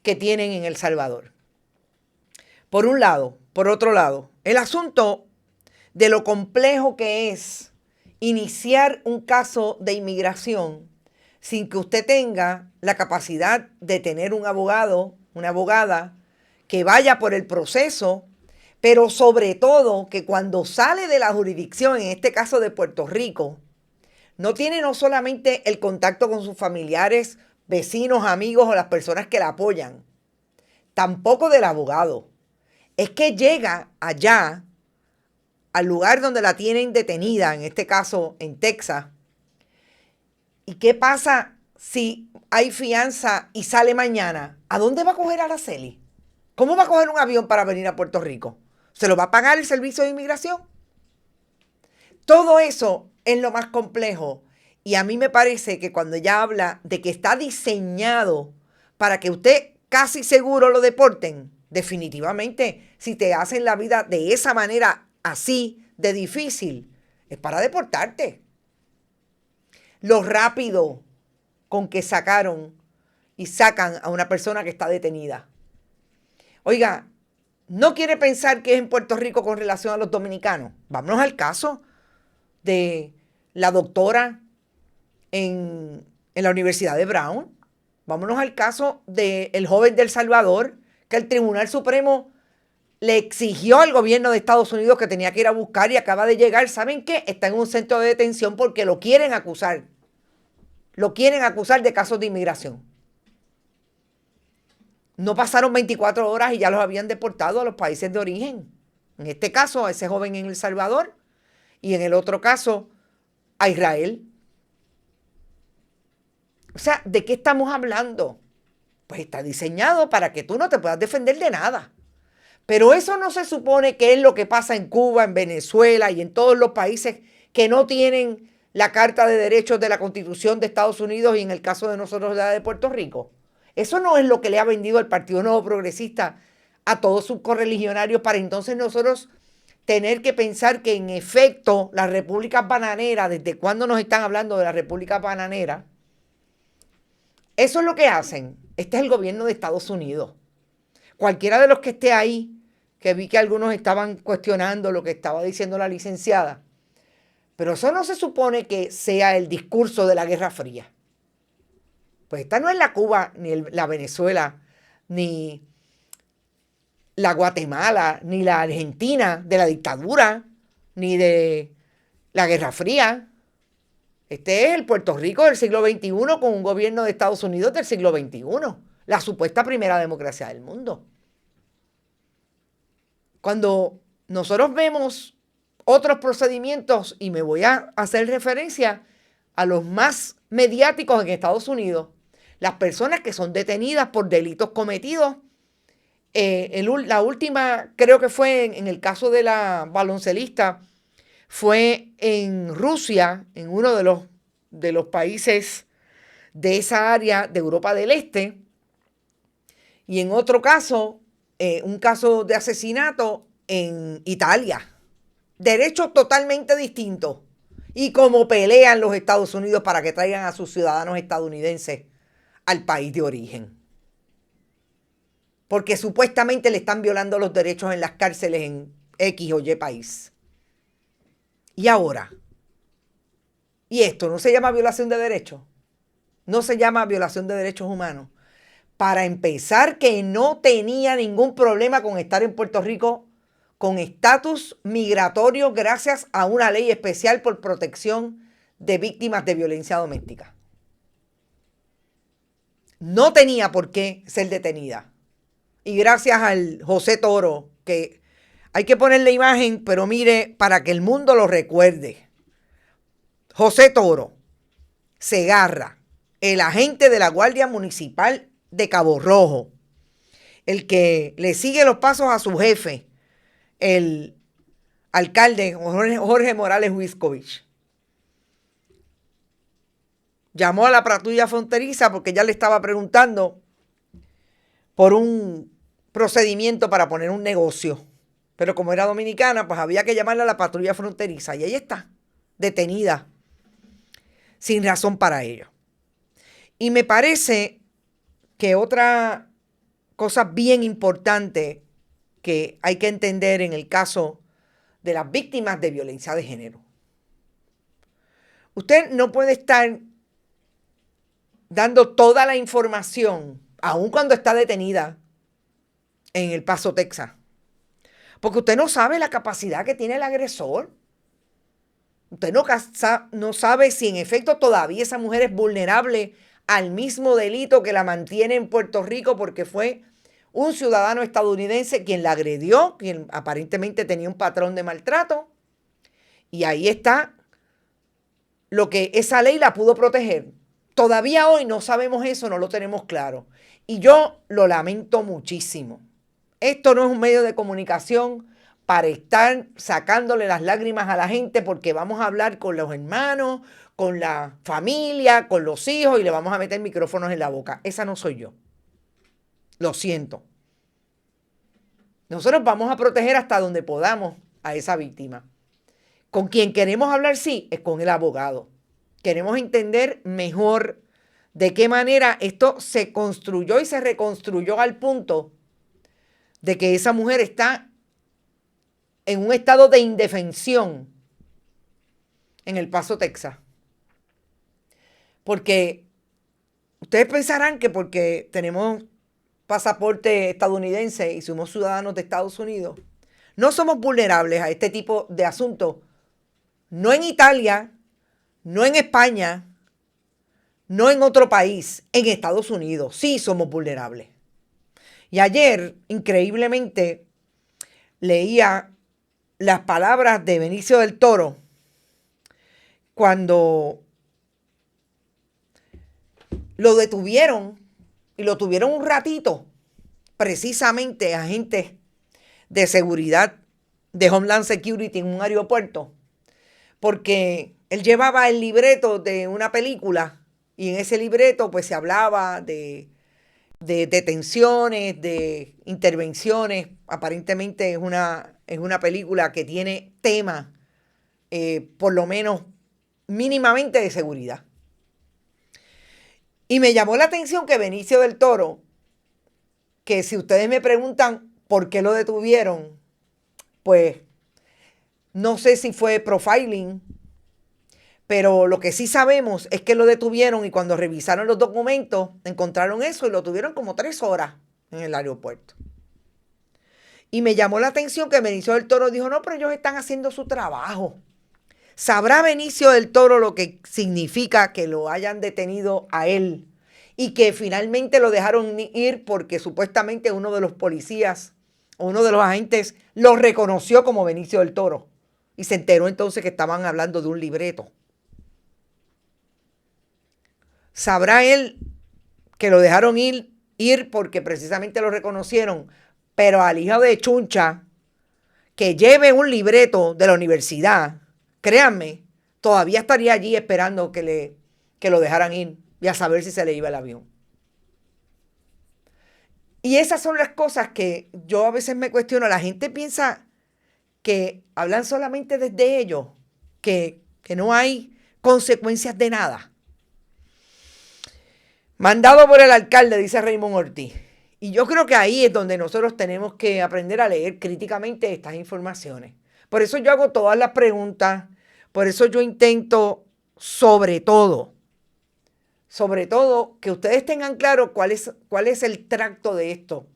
que tienen en El Salvador. Por un lado. Por otro lado, el asunto de lo complejo que es iniciar un caso de inmigración sin que usted tenga la capacidad de tener un abogado, una abogada que vaya por el proceso, pero sobre todo que cuando sale de la jurisdicción, en este caso de Puerto Rico, no tiene no solamente el contacto con sus familiares, vecinos, amigos o las personas que la apoyan, tampoco del abogado. Es que llega allá al lugar donde la tienen detenida, en este caso en Texas. ¿Y qué pasa si hay fianza y sale mañana? ¿A dónde va a coger Araceli? ¿Cómo va a coger un avión para venir a Puerto Rico? ¿Se lo va a pagar el Servicio de Inmigración? Todo eso es lo más complejo. Y a mí me parece que cuando ella habla de que está diseñado para que usted casi seguro lo deporten, definitivamente, si te hacen la vida de esa manera así de difícil, es para deportarte. Lo rápido con que sacaron y sacan a una persona que está detenida. Oiga, ¿no quiere pensar que es en Puerto Rico con relación a los dominicanos? Vámonos al caso de la doctora en la Universidad de Brown. Vámonos al caso del joven de El Salvador, que el Tribunal Supremo le exigió al gobierno de Estados Unidos que tenía que ir a buscar y acaba de llegar. ¿Saben qué? Está en un centro de detención porque lo quieren acusar. Lo quieren acusar de casos de inmigración. No pasaron 24 horas y ya los habían deportado a los países de origen. En este caso, a ese joven en El Salvador y en el otro caso, a Israel. O sea, ¿de qué estamos hablando? Pues está diseñado para que tú no te puedas defender de nada. Pero eso no se supone que es lo que pasa en Cuba, en Venezuela y en todos los países que no tienen la Carta de Derechos de la Constitución de Estados Unidos y en el caso de nosotros la de Puerto Rico. Eso no es lo que le ha vendido el Partido Nuevo Progresista a todos sus correligionarios para entonces nosotros tener que pensar que en efecto las repúblicas bananeras, ¿desde cuándo nos están hablando de las repúblicas bananeras? Eso es lo que hacen. Este es el gobierno de Estados Unidos. Cualquiera de los que esté ahí, que vi que algunos estaban cuestionando lo que estaba diciendo la licenciada, pero eso no se supone que sea el discurso de la Guerra Fría. Pues esta no es la Cuba, ni la Venezuela, ni la Guatemala, ni la Argentina de la dictadura, ni de la Guerra Fría. Este es el Puerto Rico del siglo XXI con un gobierno de Estados Unidos del siglo XXI, la supuesta primera democracia del mundo. Cuando nosotros vemos otros procedimientos, y me voy a hacer referencia a los más mediáticos en Estados Unidos, las personas que son detenidas por delitos cometidos, la última creo que fue en el caso de la baloncelista, fue en Rusia, en uno de los países de esa área de Europa del Este, y en otro caso, un caso de asesinato en Italia. Derechos totalmente distintos. Y como pelean los Estados Unidos para que traigan a sus ciudadanos estadounidenses al país de origen. Porque supuestamente le están violando los derechos en las cárceles en X o Y país. Y ahora, ¿y esto no se llama violación de derechos? No se llama violación de derechos humanos. Para empezar, que no tenía ningún problema con estar en Puerto Rico con estatus migratorio gracias a una ley especial por protección de víctimas de violencia doméstica. No tenía por qué ser detenida. Y gracias al José Toro, que hay que ponerle imagen, pero mire, para que el mundo lo recuerde. José Toro Segarra, el agente de la Guardia Municipal de Cabo Rojo, el que le sigue los pasos a su jefe, el alcalde Jorge Morales Huiscovich. Llamó a la patrulla fronteriza porque ya le estaba preguntando por un procedimiento para poner un negocio. Pero como era dominicana, pues había que llamarle a la patrulla fronteriza. Y ahí está, detenida, sin razón para ello. Y me parece que otra cosa bien importante que hay que entender en el caso de las víctimas de violencia de género. Usted no puede estar dando toda la información, aun cuando está detenida en El Paso, Texas. Porque usted no sabe la capacidad que tiene el agresor. Usted no sabe si en efecto todavía esa mujer es vulnerable al mismo delito que la mantiene en Puerto Rico porque fue un ciudadano estadounidense quien la agredió, quien aparentemente tenía un patrón de maltrato. Y ahí está lo que esa ley la pudo proteger. Todavía hoy no sabemos eso, no lo tenemos claro. Y yo lo lamento muchísimo. Esto no es un medio de comunicación para estar sacándole las lágrimas a la gente porque vamos a hablar con los hermanos, con la familia, con los hijos y le vamos a meter micrófonos en la boca. Esa no soy yo. Lo siento. Nosotros vamos a proteger hasta donde podamos a esa víctima. Con quien queremos hablar, sí, es con el abogado. Queremos entender mejor de qué manera esto se construyó y se reconstruyó al punto de que esa mujer está en un estado de indefensión en El Paso, Texas. Porque ustedes pensarán que porque tenemos pasaporte estadounidense y somos ciudadanos de Estados Unidos, no somos vulnerables a este tipo de asuntos. No en Italia, no en España, no en otro país, en Estados Unidos. Sí somos vulnerables. Y ayer, increíblemente, leía las palabras de Benicio del Toro cuando lo detuvieron y lo tuvieron un ratito, precisamente agentes de seguridad de Homeland Security en un aeropuerto, porque él llevaba el libreto de una película y en ese libreto pues se hablaba de detenciones, de intervenciones. Aparentemente es una película que tiene tema, por lo menos mínimamente de seguridad. Y me llamó la atención que Benicio del Toro, que si ustedes me preguntan por qué lo detuvieron, pues no sé si fue profiling, Pero lo que sí sabemos es que lo detuvieron y cuando revisaron los documentos encontraron eso y lo tuvieron como 3 horas en el aeropuerto. Y me llamó la atención que Benicio del Toro dijo, no, pero ellos están haciendo su trabajo. ¿Sabrá Benicio del Toro lo que significa que lo hayan detenido a él y que finalmente lo dejaron ir porque supuestamente uno de los policías o uno de los agentes lo reconoció como Benicio del Toro y se enteró entonces que estaban hablando de un libreto? ¿Sabrá él que lo dejaron ir porque precisamente lo reconocieron? Pero al hijo de Chuncha, que lleve un libreto de la universidad, créanme, todavía estaría allí esperando que lo dejaran ir y a saber si se le iba el avión. Y esas son las cosas que yo a veces me cuestiono. La gente piensa que hablan solamente desde ellos, que no hay consecuencias de nada. Mandado por el alcalde, dice Raymond Ortiz. Y yo creo que ahí es donde nosotros tenemos que aprender a leer críticamente estas informaciones. Por eso yo hago todas las preguntas, por eso yo intento, sobre todo, que ustedes tengan claro cuál es el tracto de esto.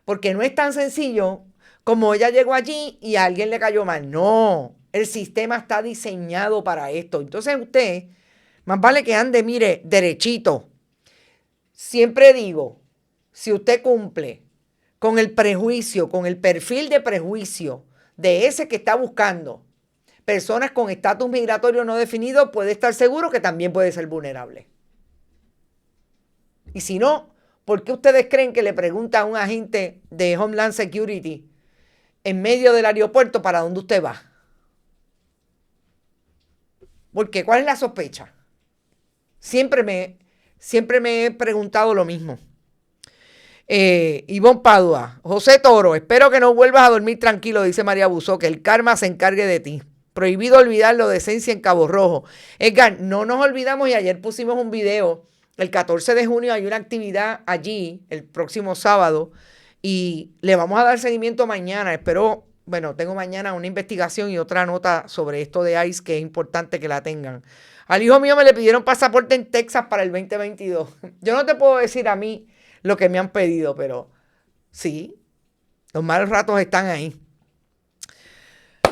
Porque no es tan sencillo como ella llegó allí y a alguien le cayó mal. No, el sistema está diseñado para esto. Entonces usted, más vale que ande, mire, derechito. Siempre digo, si usted cumple con el prejuicio, con el perfil de prejuicio de ese que está buscando personas con estatus migratorio no definido, puede estar seguro que también puede ser vulnerable. Y si no, ¿por qué ustedes creen que le pregunta a un agente de Homeland Security en medio del aeropuerto para dónde usted va? Porque ¿cuál es la sospecha? Siempre me he preguntado lo mismo. Ivonne Padua, José Toro, espero que no vuelvas a dormir tranquilo, dice María Buzó, que el karma se encargue de ti. Prohibido olvidar lo de Esencia en Cabo Rojo. Edgar, no nos olvidamos y ayer pusimos un video. El 14 de junio hay una actividad allí, el próximo sábado, y le vamos a dar seguimiento mañana. Espero, tengo mañana una investigación y otra nota sobre esto de ICE que es importante que la tengan. Al hijo mío me le pidieron pasaporte en Texas para el 2022. Yo no te puedo decir a mí lo que me han pedido, pero sí, los malos ratos están ahí.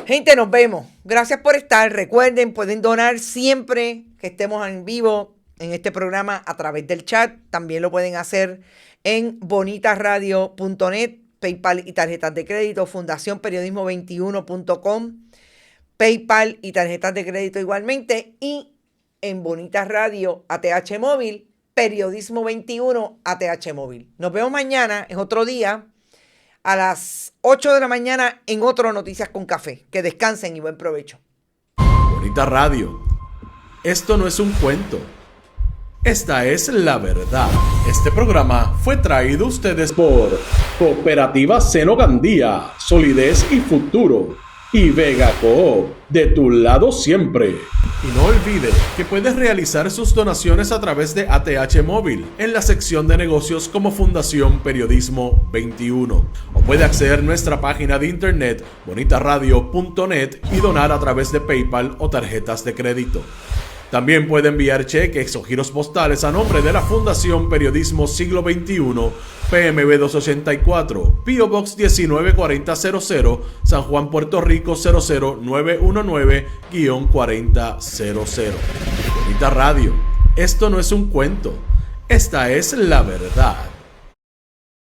Gente, nos vemos. Gracias por estar. Recuerden, pueden donar siempre que estemos en vivo en este programa a través del chat. También lo pueden hacer en bonitasradio.net, PayPal y tarjetas de crédito, fundacionperiodismo21.com, PayPal y tarjetas de crédito igualmente, y en Bonitas Radio ATH Móvil, Periodismo 21 ATH Móvil. Nos vemos mañana, es otro día, a las 8 de la mañana en otro Noticias con Café. Que descansen y buen provecho. Bonita Radio. Esto no es un cuento. Esta es la verdad. Este programa fue traído a ustedes por Cooperativa Seno Gandía, Solidez y Futuro, y Vega Coop, de tu lado siempre. Y no olvide que puedes realizar sus donaciones a través de ATH Móvil en la sección de negocios como Fundación Periodismo 21. O puede acceder a nuestra página de internet bonitasradio.net y donar a través de PayPal o tarjetas de crédito. También puede enviar cheques o giros postales a nombre de la Fundación Periodismo Siglo XXI, PMB 284, P.O. Box 194000, San Juan, Puerto Rico 00919-4000. Bonita Radio, esto no es un cuento, esta es la verdad.